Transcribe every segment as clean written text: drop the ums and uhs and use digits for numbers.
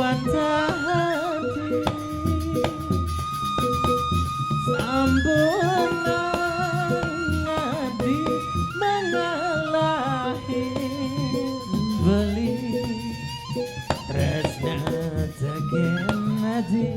wantahati sampun ngadi mengalahi beli tresna tegen adi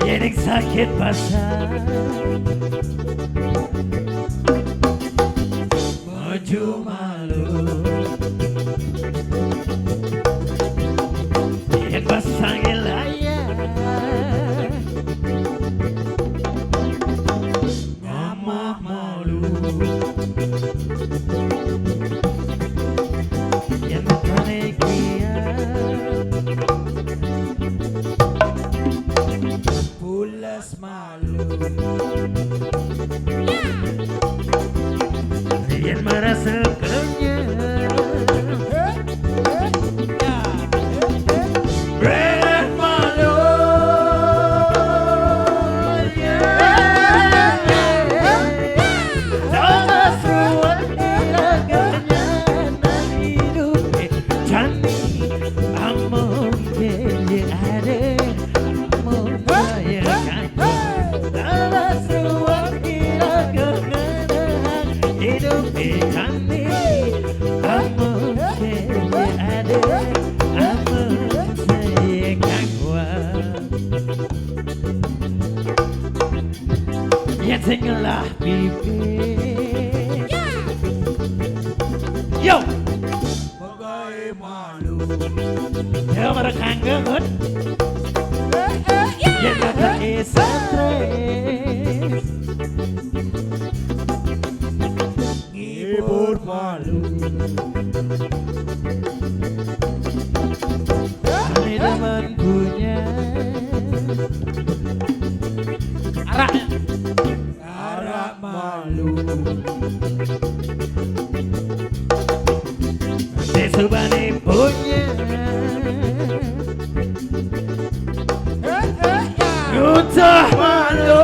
Yenik sakit pasar Moju malu Yen pasang ilaya Mama malu Yen panekia pulas malu Yen merasa kenyang berat malu sama suat keganyanan hidup jani amon kaya ada Tinggalah bibir Yo bagai malu Ya mereka kangen Ya tak stres Ngibur malu Ini teman punya Arak malu Desubani punya Utah malu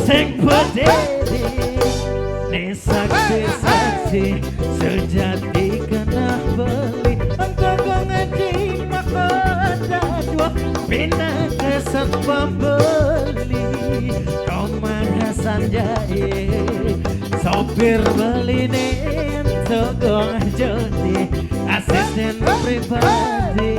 Sing berdiri Nih saksi-saksi sejati kena beli Engkau ngaji maka dua Bina kesan pembeli Kau mahasan jahit Sopir beli nih Togong jodi Asisten pribadi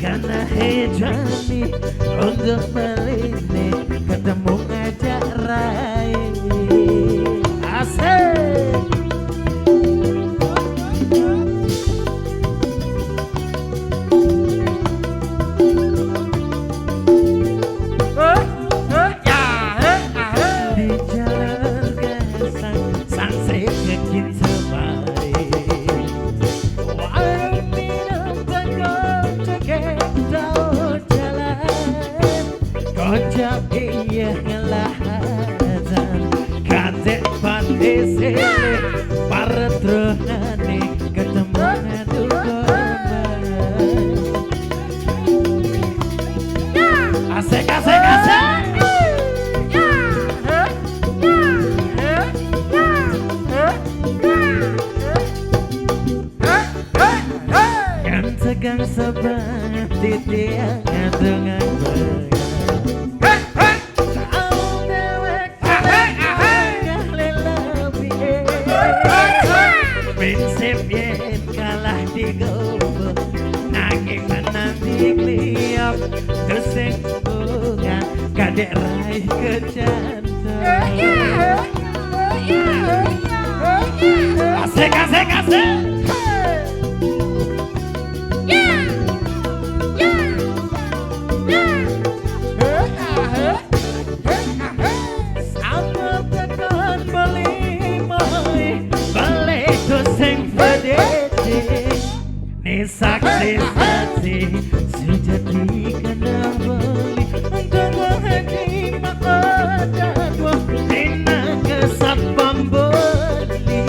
Karena hejani untuk melini ketemu ngajak raya asik ojo iya ngelahan kadek pati sile paretrunane ketemu ngadu korban asik asik asik tegang sebanget titi yang dengan baik tahu dewek agak lelebih prinsip yen kalah digobok nanging menang dikliap desing bunga kadek raih kecantum asik asik asik saksi-saksi sejati kena beli engkau haji makadadwa dina kesat pembeli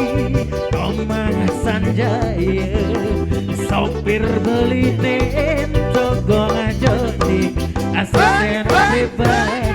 Komang Sanjaya sopir beli nento gong ajodi asisten pribadi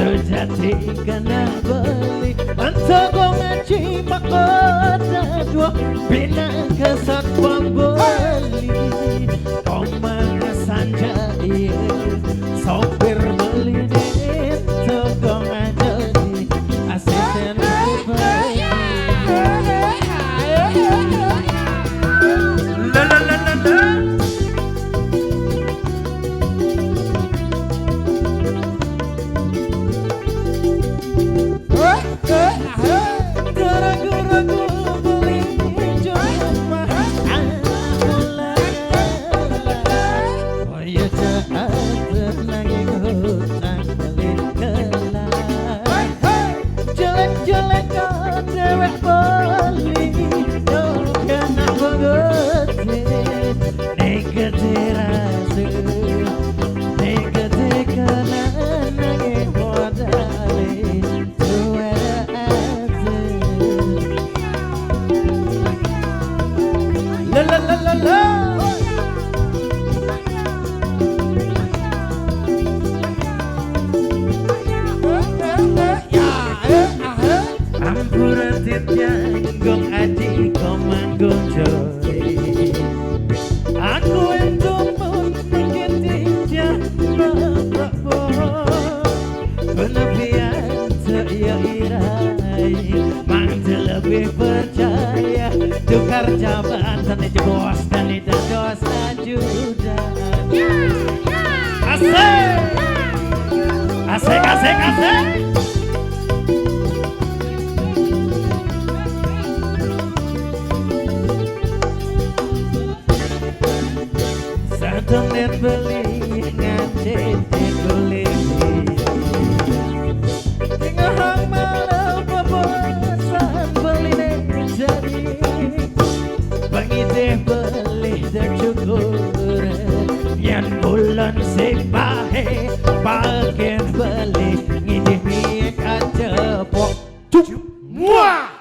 sejati kena beli antara ngaji makadadwa bina kesat pembeli Komang Sanjaya sopir beli nento gong ajodi asisten pribadi la la la la la Gong aji komang gonjori aku entumun mengetinya bapak bohong penepian saya irai mantel lebih percaya tukar jabatan itu bos dan itu dosa ajudan asik asik asik asik Temen beli ngacet beli tengah malam bosan beli jadi pengide beli dan syukuran yang bulan sepahe bagian beli ngide miek aja pok muah